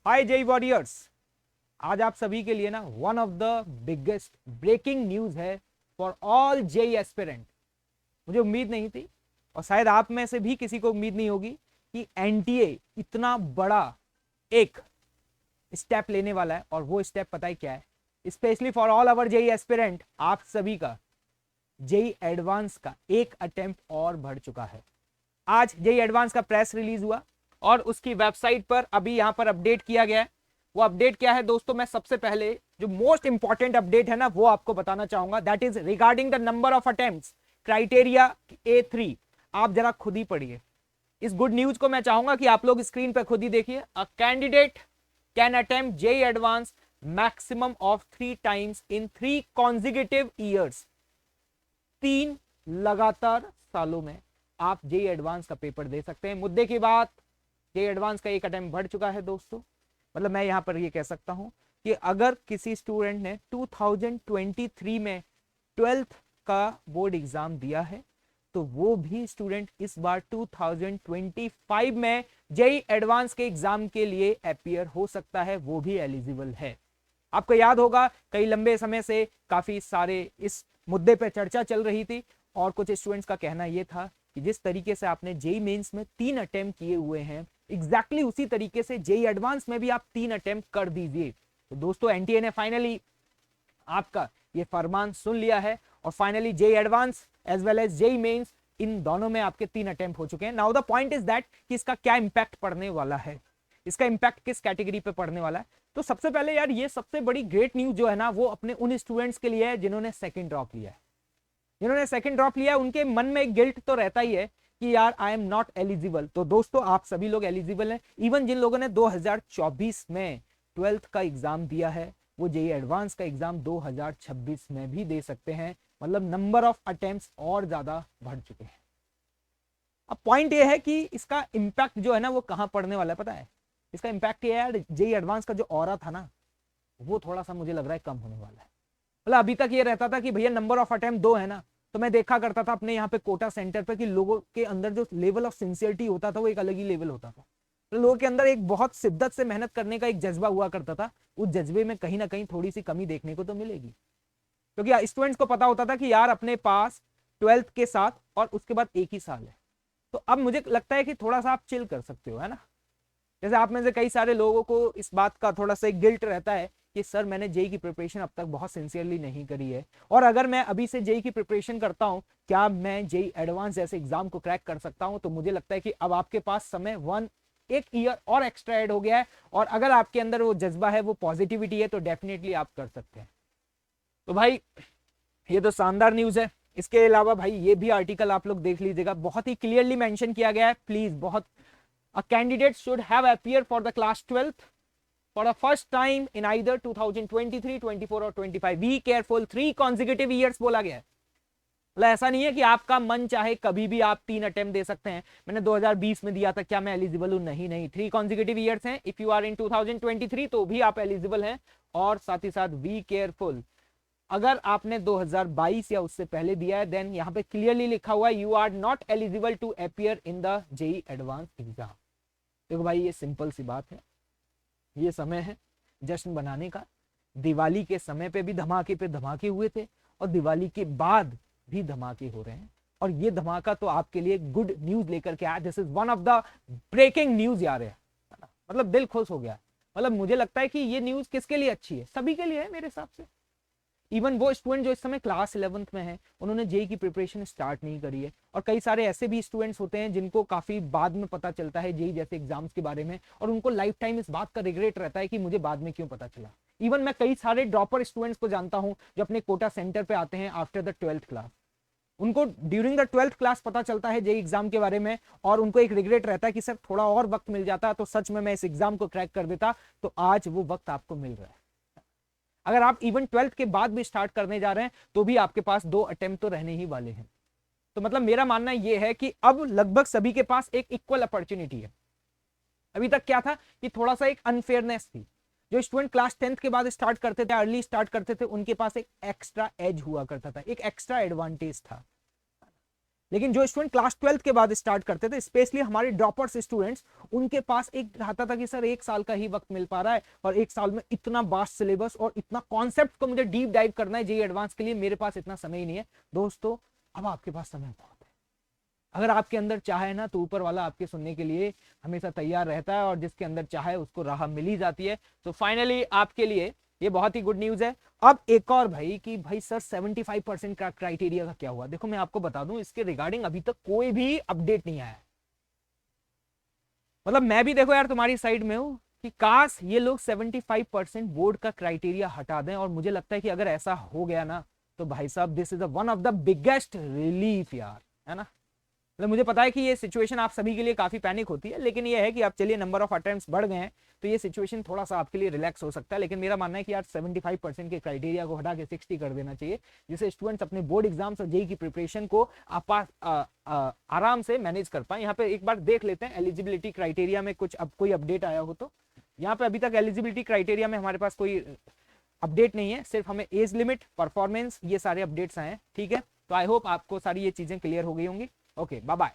हाय JEE warriors. आज आप सभी के लिए ना one of the biggest breaking news है फॉर ऑल जेई एस्पिरेंट। मुझे उम्मीद नहीं थी और शायद आप में से भी किसी को उम्मीद नहीं होगी कि एनटीए इतना बड़ा एक स्टेप लेने वाला है। और वो स्टेप पता है क्या है? Specially for all our JEE aspirant, आप सभी का जेई एडवांस का एक अटेम्प्ट और बढ़ चुका है। आज जेई एडवांस का प्रेस रिलीज हुआ और उसकी वेबसाइट पर अभी यहां पर अपडेट किया गया है। वो अपडेट क्या है दोस्तों, मैं सबसे पहले जो मोस्ट इंपॉर्टेंट अपडेट है ना वो आपको बताना चाहूंगा। That is regarding the number of attempts criteria A3। आप जरा खुद ही पढ़िए इस गुड न्यूज को। मैं चाहूंगा कि आप लोग स्क्रीन पर खुद ही देखिए। A candidate can attempt JEE advance maximum of 3 times in 3 consecutive years. 3 लगातार सालों में आप जेई एडवांस का पेपर दे सकते हैं। मुद्दे की बात, जेई एडवांस का एक अटेम्प्ट बढ़ चुका है दोस्तों। मतलब मैं यहां पर ये कह सकता हूं कि अगर किसी स्टूडेंट ने 2023 में 12th का बोर्ड एग्जाम दिया है तो वो भी स्टूडेंट इस बार 2025 में जेई एडवांस के एग्जाम के लिए अपीयर हो सकता है, वो भी एलिजिबल है। आपको याद होगा कई लंबे समय से काफी सारे इस मुद्दे पर चर्चा चल रही थी और कुछ स्टूडेंट्स का कहना यह था कि जिस तरीके से आपने जेई मेंस में 3 अटेम्प्ट किए हुए हैं, एग्जैक्टली उसी तरीके से जेई एडवांस में भी आप 3 अटेम्प्ट कर दीजिए। तो दोस्तों एनटीए ने फाइनली आपका ये फरमान सुन लिया है और finally JEE advanced as well as JEE mains इन दोनों में आपके 3 अटेम्प्ट हो चुके हैं। Now the point is that कि इसका क्या इंपैक्ट पड़ने वाला है, इसका इंपैक्ट किस कैटेगरी पे पड़ने वाला है। तो सबसे पहले यार ये सबसे बड़ी ग्रेट न्यूज जो है ना वो अपने उन स्टूडेंट्स के लिए है जिन्होंने सेकंड ड्रॉप लिया है। जिन्होंने सेकंड ड्रॉप लिया है उनके मन में एक गिल्ट तो रहता ही है कि यार आई एम नॉट एलिजिबल। तो दोस्तों आप सभी लोग एलिजिबल हैं। इवन जिन लोगों ने 2024 में 12th का एग्जाम दिया है वो जेई एडवांस का एग्जाम 2026 में भी दे सकते हैं। मतलब नंबर ऑफ अटेम्प्ट्स और ज्यादा बढ़ चुके हैं। अब पॉइंट ये है कि इसका इंपैक्ट जो है ना वो कहां पड़ने वाला है पता है? इसका इंपैक्ट ये है यार, जेई एडवांस का जो ऑरा था ना वो थोड़ा सा मुझे लग रहा है कम होने वाला है। मतलब अभी तक ये रहता था कि भैया नंबर ऑफ अटेम्प्ट 2 है ना, तो मैं देखा करता था अपने यहाँ पे कोटा सेंटर पे कि लोगों के अंदर जो लेवल ऑफ सिंसियरिटी होता था वो एक अलग ही लेवल होता था। तो लोगों के अंदर एक बहुत शिद्दत से मेहनत करने का एक जज्बा हुआ करता था। उस जज्बे में कहीं ना कहीं थोड़ी सी कमी देखने को तो मिलेगी, क्योंकि स्टूडेंट्स को पता होता था कि यार अपने पास 12th के साथ और उसके बाद एक ही साल है। तो अब मुझे लगता है कि थोड़ा सा आप चिल कर सकते हो, है ना। जैसे आप में से कई सारे लोगों को इस बात का थोड़ा सा गिल्ट रहता है कि सर मैंने जेई की प्रिपरेशन अब तक बहुत सिंसियरली नहीं करी है, और अगर मैं अभी से जेई की प्रिपरेशन करता हूं क्या मैं जेई एडवांस जैसे एग्जाम को क्रैक कर सकता हूं? तो मुझे लगता है कि अब आपके पास समय एक ईयर और एक्स्ट्रा ऐड हो गया है, और अगर आपके अंदर वो जज्बा है, वो पॉजिटिविटी है, तो डेफिनेटली आप कर सकते हैं। तो भाई ये तो शानदार न्यूज है। इसके अलावा भाई ये भी आर्टिकल आप लोग देख लीजिएगा, बहुत ही क्लियरली मेंशन किया गया है। प्लीज बहुत A candidate should have appeared for the class 12th for the first time in either 2023, 24 और 25. Be careful, 3 consecutive years बोला गया है। मतलब ऐसा नहीं है कि आपका मन चाहे कभी भी आप 3 अटेम्प्ट दे सकते हैं। मैंने 2020 में दिया था, क्या मैं एलिजिबल हूं? नहीं नहीं, 3 consecutive years हैं। इफ यू आर इन 2023 तो भी आप एलिजिबल हैं। और साथ ही साथ बी केयरफुल, अगर आपने 2022 या उससे पहले दिया है देन यहाँ पे क्लियरली लिखा हुआ है you are not eligible to appear in the JEE advance exam. देखो भाई ये सिंपल सी बात है, ये समय है जश्न बनाने का। दिवाली के समय पे भी धमाके पे धमाके हुए थे और दिवाली के बाद भी धमाके हो रहे हैं, और ये धमाका तो आपके लिए गुड न्यूज लेकर के आया। This is one of the breaking news यार है ना। मतलब दिल खुश हो गया। मतलब मुझे लगता है कि ये न्यूज किसके लिए अच्छी है? सभी के लिए है मेरे हिसाब से। इवन वो स्टूडेंट जो इस समय क्लास 11th में है उन्होंने जेई की प्रिपरेशन स्टार्ट नहीं करी है, और कई सारे ऐसे भी स्टूडेंट्स होते हैं जिनको काफी बाद में पता चलता है जेई जैसे एग्जाम्स के बारे में, और उनको लाइफ टाइम इस बात का रिग्रेट रहता है कि मुझे बाद में क्यों पता चला। इवन मैं कई सारे ड्रॉपर स्टूडेंट्स को जानता हूं जो अपने कोटा सेंटर पे आते हैं आफ्टर द 12th क्लास। उनको ड्यूरिंग द 12th क्लास पता चलता है जेई एग्जाम के बारे में, और उनको एक रिग्रेट रहता है कि सर थोड़ा और वक्त मिल जाता तो सच में मैं इस एग्जाम को क्रैक कर देता। तो आज वो वक्त आपको मिल रहा है। अगर आप इवन 12th के बाद भी स्टार्ट करने जा रहे हैं तो भी आपके पास 2 अटेम्प्ट तो रहने ही वाले हैं। तो मतलब मेरा मानना यह है कि अब लगभग सभी के पास एक इक्वल अपॉर्चुनिटी है। अभी तक क्या था कि थोड़ा सा एक अनफेयरनेस थी। जो स्टूडेंट क्लास 10th के बाद स्टार्ट करते थे, अर्ली स्टार्ट करते थे, उनके पास एक एक्स्ट्रा एज हुआ करता था, एक एक्स्ट्रा एडवांटेज था। लेकिन जो स्टूडेंट क्लास 12th के बाद स्टार्ट करते थे, स्पेशली हमारे ड्रॉपर्स स्टूडेंट्स, उनके पास एक रहता था कि सर 1 साल का ही वक्त मिल पा रहा है और 1 साल में इतना वास्ट सिलेबस और इतना कॉन्सेप्ट को मुझे डीप डाइव करना है जेईई एडवांस के लिए, मेरे पास इतना समय ही नहीं है। दोस्तों अब आपके पास समय बहुत है। अगर आपके अंदर चाह है ना, तो ऊपर वाला आपके सुनने के लिए हमेशा तैयार रहता है, और जिसके अंदर चाह है उसको राह मिल ही जाती है। तो फाइनली आपके लिए ये बहुत ही गुड न्यूज है। अब एक और भाई कि भाई सर 75% का क्राइटेरिया का क्या हुआ? देखो मैं आपको बता दूं, इसके रिगार्डिंग अभी तक कोई भी अपडेट नहीं आया। मतलब मैं भी देखो यार तुम्हारी साइड में हूं कि काश ये लोग 75% बोर्ड का क्राइटेरिया हटा दें, और मुझे लगता है कि अगर ऐसा हो गया ना, तो भाई साहब this is one of the biggest relief यार, है ना। मतलब मुझे पता है कि ये सिचुएशन आप सभी के लिए काफी पैनिक होती है, लेकिन ये है कि आप चलिए नंबर ऑफ अटेम्प्ट्स बढ़ गए हैं, तो ये सिचुएशन थोड़ा सा आपके लिए रिलैक्स हो सकता है। लेकिन मेरा मानना है कि यार 75% के क्राइटेरिया को हटा के 60 कर देना चाहिए, जिससे स्टूडेंट्स अपने बोर्ड एग्जाम्स और जेईई की प्रिपरेशन को आराम से मैनेज कर पाए। यहाँ पे एक बार देख लेते हैं एलिजिबिलिटी क्राइटेरिया में कुछ अब कोई अपडेट आया हो तो। यहाँ पे अभी तक एलिजिबिलिटी क्राइटेरिया में हमारे पास कोई अपडेट नहीं है, सिर्फ हमें एज लिमिट, परफॉर्मेंस, ये सारे अपडेट्स आए हैं। ठीक है, तो आई होप आपको सारी ये चीजें क्लियर हो गई होंगी। Okay, bye bye.